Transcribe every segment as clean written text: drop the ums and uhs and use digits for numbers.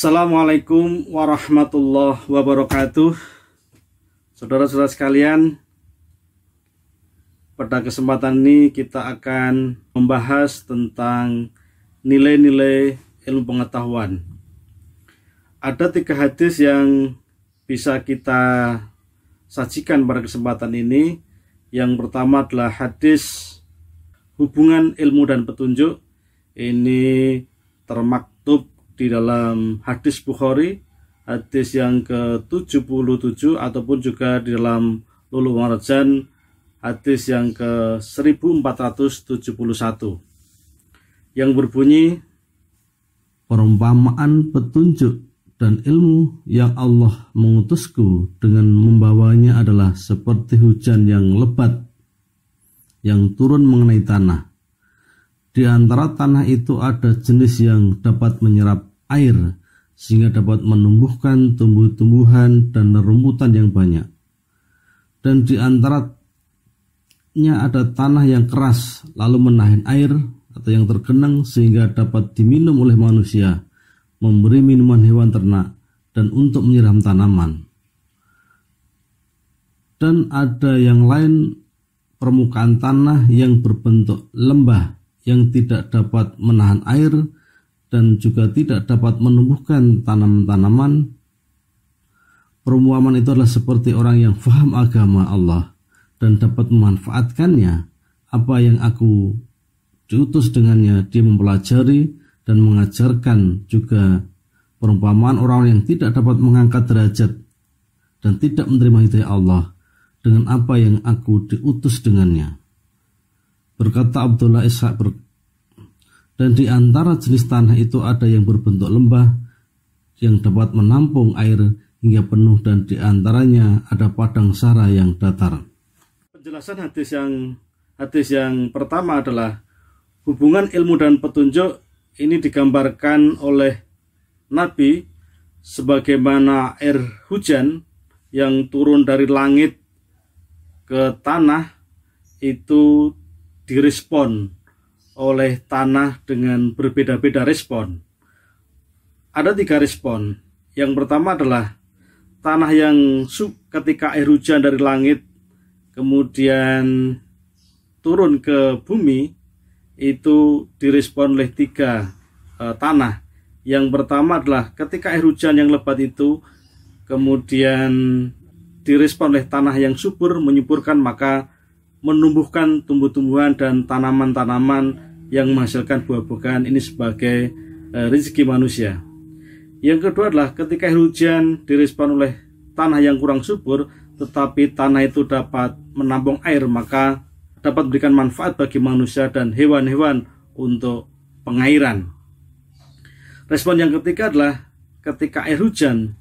Assalamualaikum warahmatullahi wabarakatuh. Saudara-saudara sekalian, pada kesempatan ini kita akan membahas tentang nilai-nilai ilmu pengetahuan. Ada 3 hadis yang bisa kita sajikan pada kesempatan ini. Yang pertama adalah hadis hubungan ilmu dan petunjuk. Ini termaktub di dalam hadis Bukhari, hadis yang ke-77, ataupun juga di dalam Lu'lu' wal Marjan, hadis yang ke-1471, yang berbunyi, perumpamaan petunjuk dan ilmu yang Allah mengutusku dengan membawanya adalah seperti hujan yang lebat yang turun mengenai tanah. Di antara tanah itu ada jenis yang dapat menyerap air sehingga dapat menumbuhkan tumbuh-tumbuhan dan rumputan yang banyak. Dan di antaranya ada tanah yang keras lalu menahan air atau yang tergenang sehingga dapat diminum oleh manusia, memberi minuman hewan ternak, dan untuk menyiram tanaman. Dan ada yang lain, permukaan tanah yang berbentuk lembah yang tidak dapat menahan air dan juga tidak dapat menumbuhkan tanaman-tanaman. Perumpamaan itu adalah seperti orang yang faham agama Allah dan dapat memanfaatkannya. Apa yang aku diutus dengannya, dia mempelajari dan mengajarkan. Juga perumpamaan orang yang tidak dapat mengangkat derajat dan tidak menerima hidayah Allah dengan apa yang aku diutus dengannya. Berkata Abdullah Ishaq, dan di antara jenis tanah itu ada yang berbentuk lembah yang dapat menampung air hingga penuh, dan di antaranya ada padang sahara yang datar. Penjelasan hadis yang pertama adalah hubungan ilmu dan petunjuk. Ini digambarkan oleh Nabi sebagaimana air hujan yang turun dari langit ke tanah itu direspon oleh tanah dengan berbeda-beda respon. Ada 3 respon. Yang pertama adalah tanah yang ketika air hujan dari langit kemudian turun ke bumi, itu direspon oleh 3 tanah. Yang pertama adalah ketika air hujan yang lebat itu kemudian direspon oleh tanah yang subur, menyuburkan, maka menumbuhkan tumbuh-tumbuhan dan tanaman-tanaman yang menghasilkan buah-buahan ini sebagai rezeki manusia. Yang kedua adalah ketika air hujan direspon oleh tanah yang kurang subur, tetapi tanah itu dapat menampung air, maka dapat memberikan manfaat bagi manusia dan hewan-hewan untuk pengairan. Respon yang ketiga adalah ketika air hujan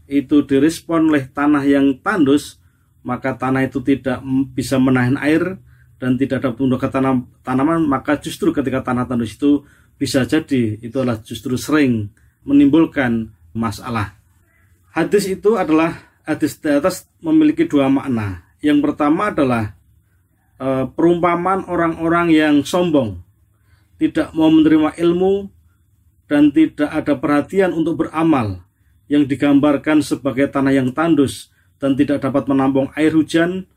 itu direspon oleh tanah yang tandus, maka tanah itu tidak bisa menahan air dan tidak dapat menumbuhkan tanaman, maka justru ketika tanah tandus itu bisa jadi itu adalah justru sering menimbulkan masalah. Hadis itu adalah, hadis di atas memiliki 2 makna. Yang pertama adalah perumpamaan orang-orang yang sombong, tidak mau menerima ilmu dan tidak ada perhatian untuk beramal, yang digambarkan sebagai tanah yang tandus dan tidak dapat menampung air hujan,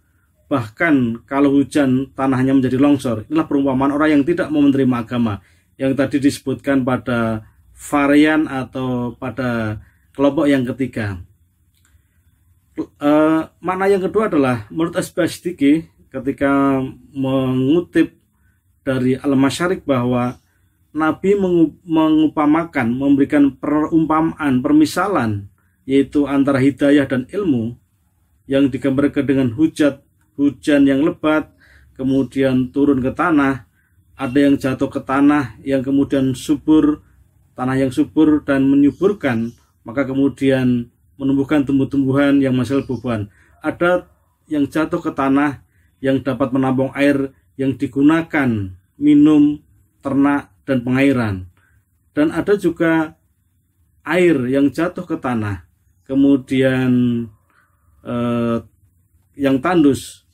bahkan kalau hujan tanahnya menjadi longsor. Inilah perumpamaan orang yang tidak mau menerima agama, yang tadi disebutkan pada varian atau pada kelompok yang ketiga. Makna yang kedua adalah menurut As-Siddiqi ketika mengutip dari Al-Masyarik bahwa Nabi mengupamakan, memberikan perumpamaan, permisalan, yaitu antara hidayah dan ilmu, yang digambarkan dengan hujan yang lebat, kemudian turun ke tanah, ada yang jatuh ke tanah yang kemudian subur, tanah yang subur dan menyuburkan, maka kemudian menumbuhkan tumbuh-tumbuhan yang menghasilkan buah-buahan. Ada yang jatuh ke tanah yang dapat menampung air yang digunakan minum, ternak, dan pengairan. Dan ada juga air yang jatuh ke tanah kemudian yang tandus,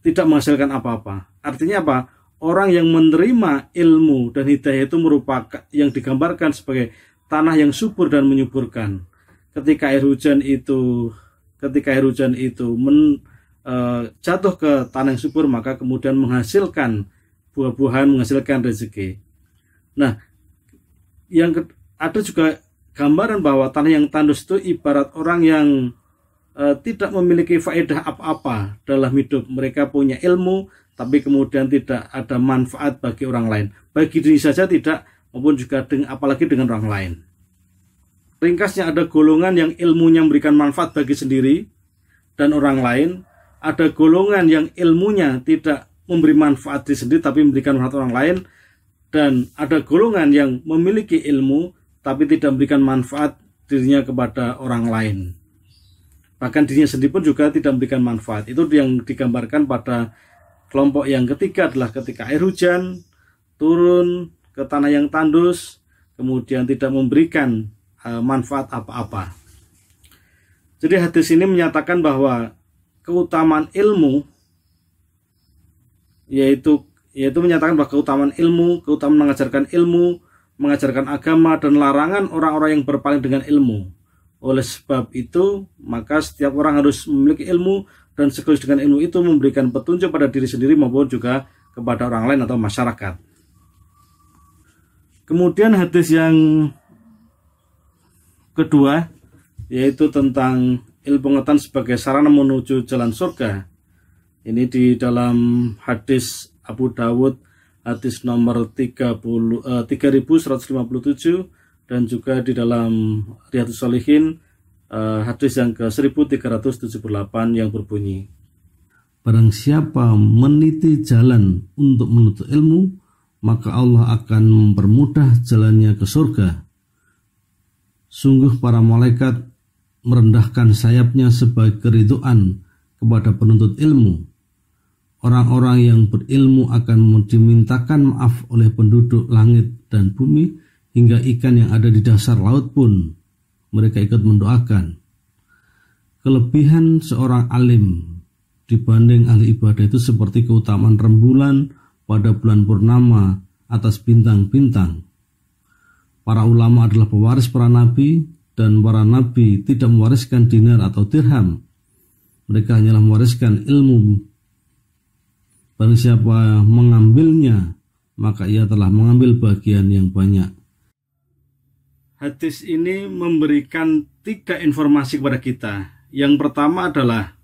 tidak menghasilkan apa-apa. Artinya apa? Orang yang menerima ilmu dan hidayah itu merupakan yang digambarkan sebagai tanah yang subur dan menyuburkan. Ketika air hujan itu jatuh ke tanah yang subur, maka kemudian menghasilkan buah-buahan, menghasilkan rezeki. Nah, ada juga gambaran bahwa tanah yang tandus itu ibarat orang yang tidak memiliki faedah apa-apa dalam hidup. Mereka punya ilmu, tapi kemudian tidak ada manfaat bagi orang lain. Bagi diri saja tidak, maupun juga apalagi dengan orang lain. Ringkasnya, ada golongan yang ilmunya memberikan manfaat bagi sendiri dan orang lain. Ada golongan yang ilmunya tidak memberi manfaat diri sendiri, tapi memberikan manfaat orang lain. Dan ada golongan yang memiliki ilmu, tapi tidak memberikan manfaat dirinya kepada orang lain. Bahkan dirinya sendiri pun juga tidak memberikan manfaat. Itu yang digambarkan pada kelompok yang ketiga, adalah ketika air hujan turun ke tanah yang tandus, kemudian tidak memberikan manfaat apa-apa. Jadi hadis ini menyatakan bahwa keutamaan ilmu, yaitu menyatakan bahwa keutamaan ilmu, keutamaan mengajarkan ilmu, mengajarkan agama, dan larangan orang-orang yang berpaling dengan ilmu. Oleh sebab itu, maka setiap orang harus memiliki ilmu, dan sekaligus dengan ilmu itu memberikan petunjuk pada diri sendiri maupun juga kepada orang lain atau masyarakat. Kemudian hadis yang kedua, yaitu tentang ilmu pengetahuan sebagai sarana menuju jalan surga. Ini di dalam hadis Abu Dawud, hadis nomor 3157, dan juga di dalam Riyadhus Shalihin, hadis yang ke 1378 yang berbunyi, barang siapa meniti jalan untuk menuntut ilmu, maka Allah akan mempermudah jalannya ke surga. Sungguh para malaikat merendahkan sayapnya sebagai keridhaan kepada penuntut ilmu. Orang-orang yang berilmu akan dimintakan maaf oleh penduduk langit dan bumi, hingga ikan yang ada di dasar laut pun mereka ikut mendoakan. Kelebihan seorang alim dibanding ahli ibadah itu seperti keutamaan rembulan pada bulan purnama atas bintang-bintang. Para ulama adalah pewaris para nabi, dan para nabi tidak mewariskan dinar atau dirham. Mereka hanyalah mewariskan ilmu. Barang siapa mengambilnya, maka ia telah mengambil bagian yang banyak. Hadis ini memberikan 3 informasi kepada kita. Yang pertama adalah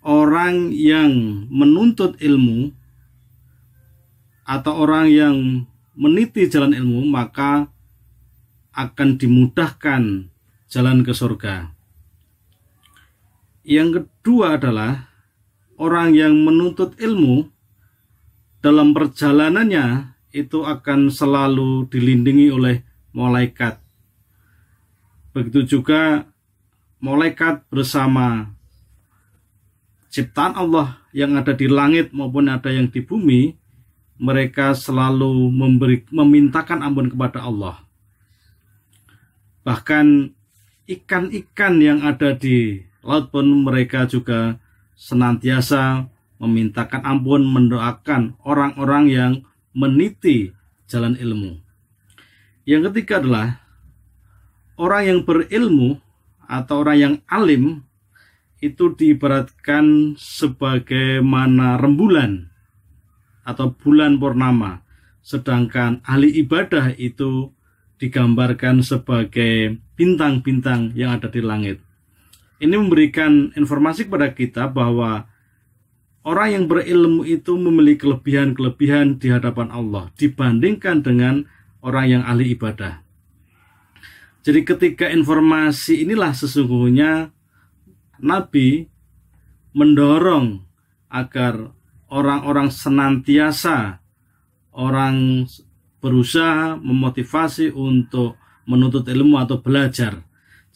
orang yang menuntut ilmu atau orang yang meniti jalan ilmu, maka akan dimudahkan jalan ke surga. Yang kedua adalah orang yang menuntut ilmu dalam perjalanannya itu akan selalu dilindungi oleh malaikat. Begitu juga malaikat bersama ciptaan Allah yang ada di langit maupun ada yang di bumi, mereka selalu memintakan ampun kepada Allah. Bahkan ikan-ikan yang ada di laut pun mereka juga senantiasa memintakan ampun, mendoakan orang-orang yang meniti jalan ilmu. Yang ketiga adalah orang yang berilmu atau orang yang alim itu diibaratkan sebagaimana rembulan atau bulan purnama, sedangkan ahli ibadah itu digambarkan sebagai bintang-bintang yang ada di langit. Ini memberikan informasi kepada kita bahwa orang yang berilmu itu memiliki kelebihan-kelebihan di hadapan Allah dibandingkan dengan orang yang ahli ibadah. Jadi ketiga informasi inilah sesungguhnya Nabi mendorong agar orang-orang senantiasa, orang berusaha memotivasi untuk menuntut ilmu atau belajar.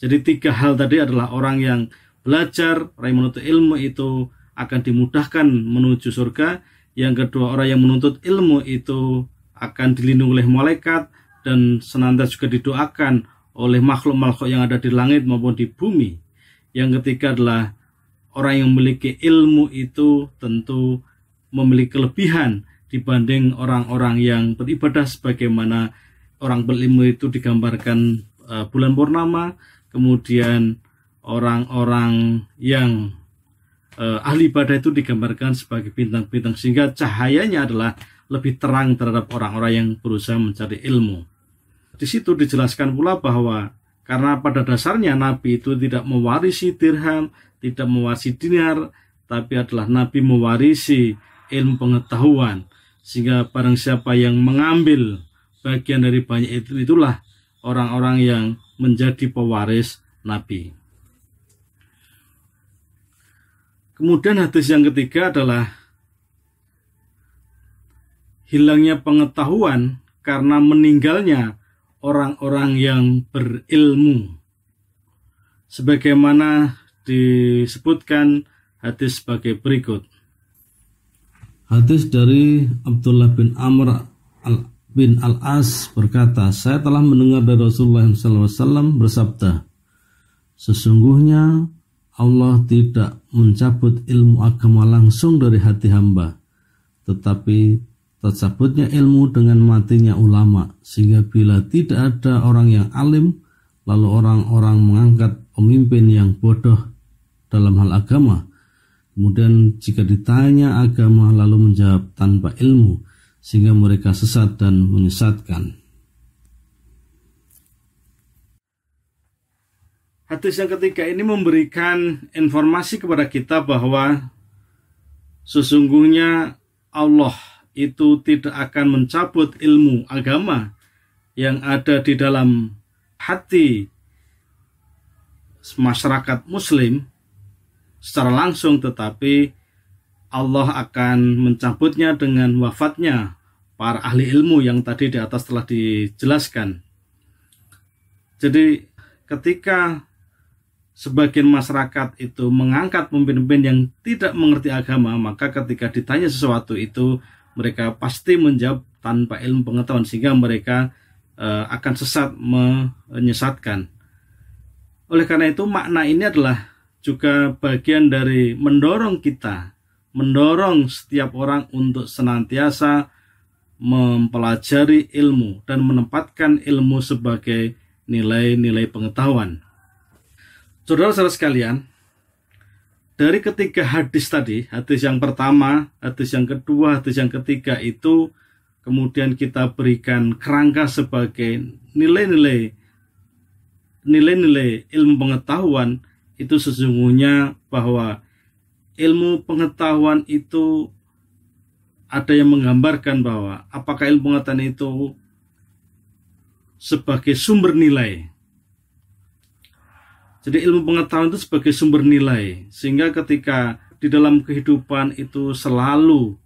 Jadi 3 hal tadi adalah orang yang belajar, orang yang menuntut ilmu itu akan dimudahkan menuju surga. Yang kedua, orang yang menuntut ilmu itu akan dilindungi oleh malaikat dan senantiasa juga didoakan oleh makhluk-makhluk yang ada di langit maupun di bumi. Yang ketiga adalah orang yang memiliki ilmu itu tentu memiliki kelebihan dibanding orang-orang yang beribadah sebagaimana orang berilmu itu digambarkan bulan purnama, kemudian orang-orang yang ahli ibadah itu digambarkan sebagai bintang-bintang, sehingga cahayanya adalah lebih terang terhadap orang-orang yang berusaha mencari ilmu. Di situ dijelaskan pula bahwa karena pada dasarnya Nabi itu tidak mewarisi dirham, tidak mewarisi dinar, tapi adalah Nabi mewarisi ilmu pengetahuan, sehingga barang siapa yang mengambil bagian dari banyak itulah orang-orang yang menjadi pewaris Nabi. Kemudian hadis yang ketiga adalah hilangnya pengetahuan karena meninggalnya orang-orang yang berilmu. Sebagaimana disebutkan hadis sebagai berikut. Hadis dari Abdullah bin Amr bin Al-As berkata, saya telah mendengar dari Rasulullah SAW bersabda, sesungguhnya Allah tidak mencabut ilmu agama langsung dari hati hamba, tetapi tercabutnya ilmu dengan matinya ulama, sehingga bila tidak ada orang yang alim, lalu orang-orang mengangkat pemimpin yang bodoh dalam hal agama. Kemudian jika ditanya agama lalu menjawab tanpa ilmu, sehingga mereka sesat dan menyesatkan. Hadis yang ketiga ini memberikan informasi kepada kita bahwa sesungguhnya Allah itu tidak akan mencabut ilmu agama yang ada di dalam hati masyarakat muslim secara langsung, tetapi Allah akan mencabutnya dengan wafatnya para ahli ilmu yang tadi di atas telah dijelaskan. Jadi ketika sebagian masyarakat itu mengangkat pemimpin-pemimpin yang tidak mengerti agama, maka ketika ditanya sesuatu itu mereka pasti menjawab tanpa ilmu pengetahuan, sehingga mereka akan sesat, menyesatkan. Oleh karena itu makna ini adalah juga bagian dari mendorong kita, mendorong setiap orang untuk senantiasa mempelajari ilmu dan menempatkan ilmu sebagai nilai-nilai pengetahuan. Saudara-saudara sekalian, dari ketiga hadis tadi, hadis yang pertama, hadis yang kedua, hadis yang ketiga itu kemudian kita berikan kerangka sebagai nilai-nilai ilmu pengetahuan. Itu sesungguhnya bahwa ilmu pengetahuan itu ada yang menggambarkan bahwa apakah ilmu pengetahuan itu sebagai sumber nilai. Jadi ilmu pengetahuan itu sebagai sumber nilai, sehingga ketika di dalam kehidupan itu selalu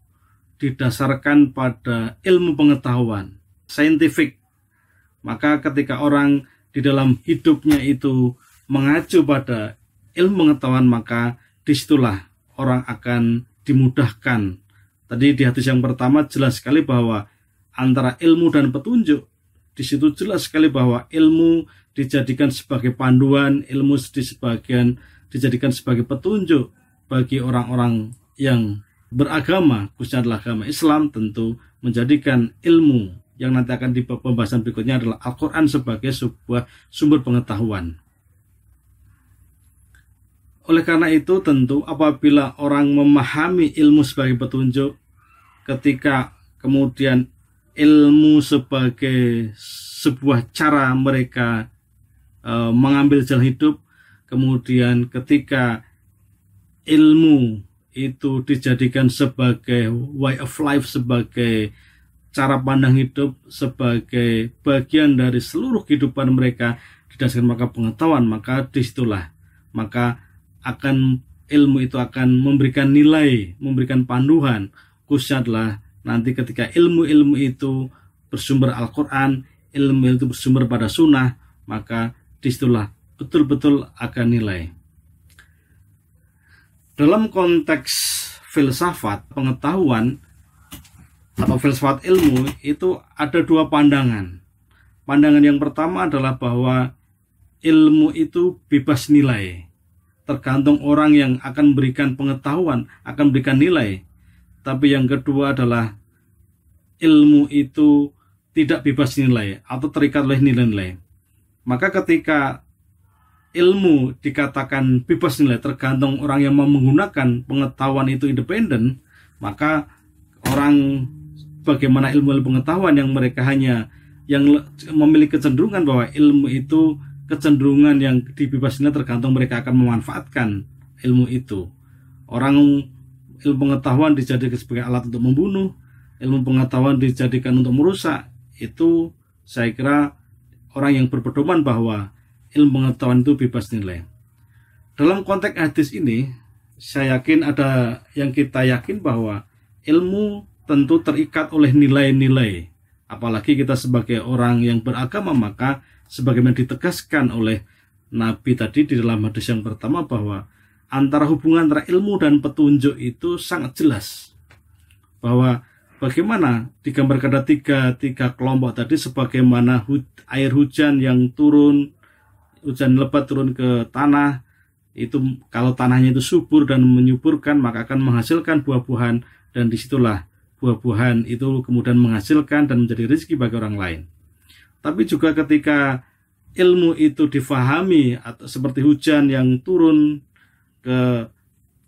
didasarkan pada ilmu pengetahuan, saintifik, maka ketika orang di dalam hidupnya itu mengacu pada ilmu pengetahuan, maka disitulah orang akan dimudahkan. Tadi di hadis yang pertama jelas sekali bahwa antara ilmu dan petunjuk, di situ jelas sekali bahwa ilmu dijadikan sebagai panduan, ilmu dijadikan sebagai petunjuk bagi orang-orang yang beragama, khususnya adalah agama Islam, tentu menjadikan ilmu yang nanti akan di pembahasan berikutnya adalah Al-Quran sebagai sebuah sumber pengetahuan. Oleh karena itu tentu apabila orang memahami ilmu sebagai petunjuk, ketika kemudian ilmu sebagai sebuah cara mereka mengambil jalan hidup, kemudian ketika ilmu itu dijadikan sebagai way of life, sebagai cara pandang hidup, sebagai bagian dari seluruh kehidupan mereka didasarkan maka pengetahuan, maka disitulah maka akan ilmu itu akan memberikan nilai, memberikan panduan, khususnya adalah nanti ketika ilmu-ilmu itu bersumber Al-Quran, ilmu itu bersumber pada sunnah, maka disitulah betul-betul akan nilai. Dalam konteks filsafat pengetahuan atau filsafat ilmu itu ada dua pandangan. Pandangan yang pertama adalah bahwa ilmu itu bebas nilai, tergantung orang yang akan berikan pengetahuan, akan berikan nilai. Tapi yang kedua adalah ilmu itu tidak bebas nilai atau terikat oleh nilai-nilai. Maka ketika ilmu dikatakan bebas nilai, tergantung orang yang mau menggunakan pengetahuan itu independen, maka orang bagaimana ilmu pengetahuan yang mereka hanya yang memiliki kecenderungan bahwa ilmu itu kecenderungan yang dibebas nilai, tergantung mereka akan memanfaatkan ilmu itu. Orang ilmu pengetahuan dijadikan sebagai alat untuk membunuh, ilmu pengetahuan dijadikan untuk merusak, itu saya kira orang yang berpedoman bahwa ilmu pengetahuan itu bebas nilai. Dalam konteks hadis ini, saya yakin ada yang kita yakin bahwa ilmu tentu terikat oleh nilai-nilai. Apalagi kita sebagai orang yang beragama, maka sebagaimana ditegaskan oleh Nabi tadi di dalam hadis yang pertama bahwa hubungan antara ilmu dan petunjuk itu sangat jelas. Bahwa bagaimana digambarkan ada tiga kelompok tadi, sebagaimana air hujan yang turun, hujan lebat turun ke tanah, itu kalau tanahnya itu subur dan menyuburkan maka akan menghasilkan buah-buahan, dan disitulah buah-buahan itu kemudian menghasilkan dan menjadi rezeki bagi orang lain. Tapi juga ketika ilmu itu difahami, atau seperti hujan yang turun ke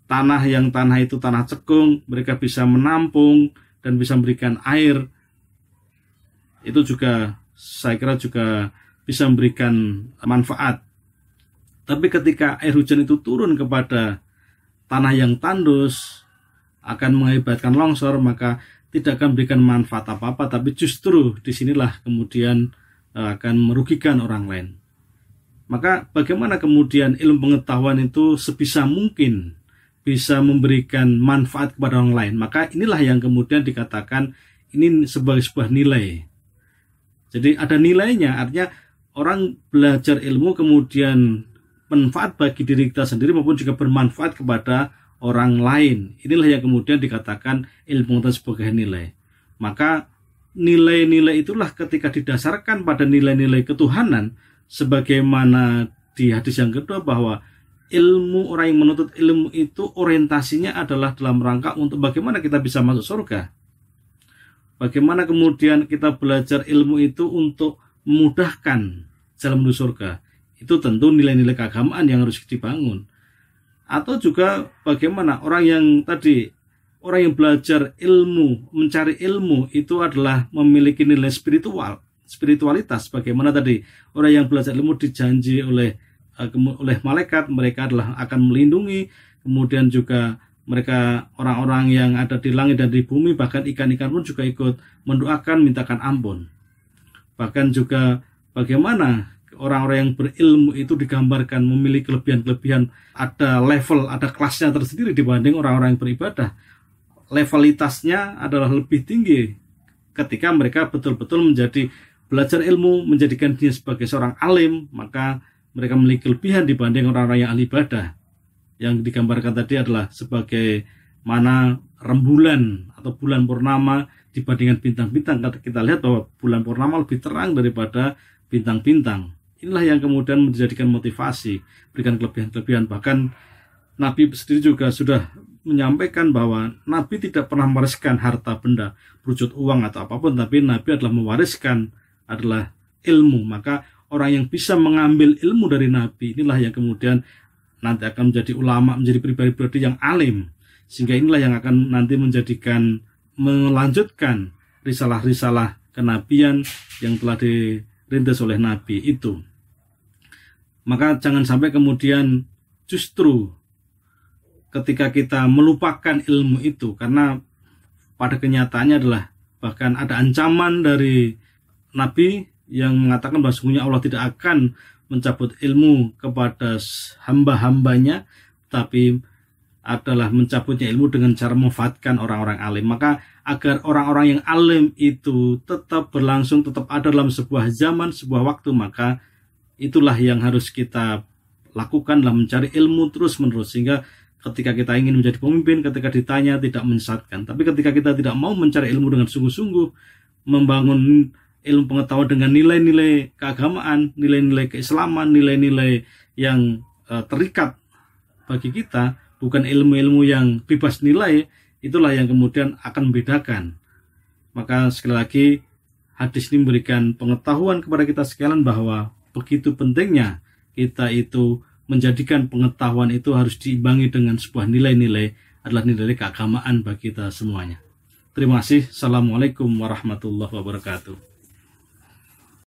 tanah yang tanah itu tanah cekung, mereka bisa menampung dan bisa memberikan air, itu juga saya kira juga bisa memberikan manfaat. Tapi ketika air hujan itu turun kepada tanah yang tandus, akan mengakibatkan longsor, maka tidak akan memberikan manfaat apa-apa, tapi justru disinilah kemudian akan merugikan orang lain. Maka bagaimana kemudian ilmu pengetahuan itu sebisa mungkin bisa memberikan manfaat kepada orang lain? Maka inilah yang kemudian dikatakan ini sebagai sebuah nilai. Jadi ada nilainya, artinya orang belajar ilmu kemudian manfaat bagi diri kita sendiri maupun juga bermanfaat kepada orang lain. Inilah yang kemudian dikatakan ilmu pengetahuan sebagai nilai. Maka nilai-nilai itulah ketika didasarkan pada nilai-nilai ketuhanan, sebagaimana di hadis yang kedua bahwa ilmu, orang yang menuntut ilmu itu orientasinya adalah dalam rangka untuk bagaimana kita bisa masuk surga. Bagaimana kemudian kita belajar ilmu itu untuk memudahkan jalan menuju surga. Itu tentu nilai-nilai keagamaan yang harus dibangun. Atau juga bagaimana orang yang belajar ilmu, mencari ilmu itu adalah memiliki nilai spiritualitas. Bagaimana tadi orang yang belajar ilmu dijanji oleh malaikat, mereka adalah akan melindungi, kemudian juga mereka orang-orang yang ada di langit dan di bumi, bahkan ikan-ikan pun juga ikut mendoakan, mintakan ampun. Bahkan juga bagaimana orang-orang yang berilmu itu digambarkan memiliki kelebihan-kelebihan, ada level, ada kelasnya tersendiri dibanding orang-orang yang beribadah. Levelitasnya adalah lebih tinggi ketika mereka betul-betul menjadi belajar ilmu, menjadikan dirinya sebagai seorang alim, maka mereka memiliki kelebihan dibanding orang-orang yang ahli ibadah. Yang digambarkan tadi adalah sebagai mana rembulan atau bulan purnama dibandingkan bintang-bintang. Kita lihat bahwa bulan purnama lebih terang daripada bintang-bintang. Inilah yang kemudian menjadikan motivasi, berikan kelebihan-kelebihan. Bahkan Nabi sendiri juga sudah menyampaikan bahwa Nabi tidak pernah mewariskan harta benda, berwujud uang atau apapun, tapi Nabi adalah mewariskan adalah ilmu. Maka orang yang bisa mengambil ilmu dari Nabi, inilah yang kemudian nanti akan menjadi ulama, menjadi pribadi-pribadi yang alim. Sehingga inilah yang akan nanti melanjutkan risalah-risalah kenabian yang telah dirintis oleh Nabi itu. Maka jangan sampai kemudian justru ketika kita melupakan ilmu itu, karena pada kenyataannya adalah bahkan ada ancaman dari Nabi yang mengatakan bahwa sesungguhnya Allah tidak akan mencabut ilmu kepada hamba-hambanya, tapi adalah mencabutnya ilmu dengan cara memanfaatkan orang-orang alim. Maka agar orang-orang yang alim itu tetap berlangsung, tetap ada dalam sebuah zaman, sebuah waktu, maka itulah yang harus kita lakukan, dalam mencari ilmu terus-menerus, sehingga ketika kita ingin menjadi pemimpin, ketika ditanya tidak menyesatkan. Tapi ketika kita tidak mau mencari ilmu dengan sungguh-sungguh, membangun ilmu pengetahuan dengan nilai-nilai keagamaan, nilai-nilai keislaman, nilai-nilai yang terikat bagi kita, bukan ilmu-ilmu yang bebas nilai, itulah yang kemudian akan membedakan. Maka sekali lagi hadis ini memberikan pengetahuan kepada kita sekalian bahwa begitu pentingnya kita itu menjadikan pengetahuan itu harus diimbangi dengan sebuah nilai-nilai, adalah nilai keagamaan bagi kita semuanya. Terima kasih. Assalamualaikum warahmatullahi wabarakatuh.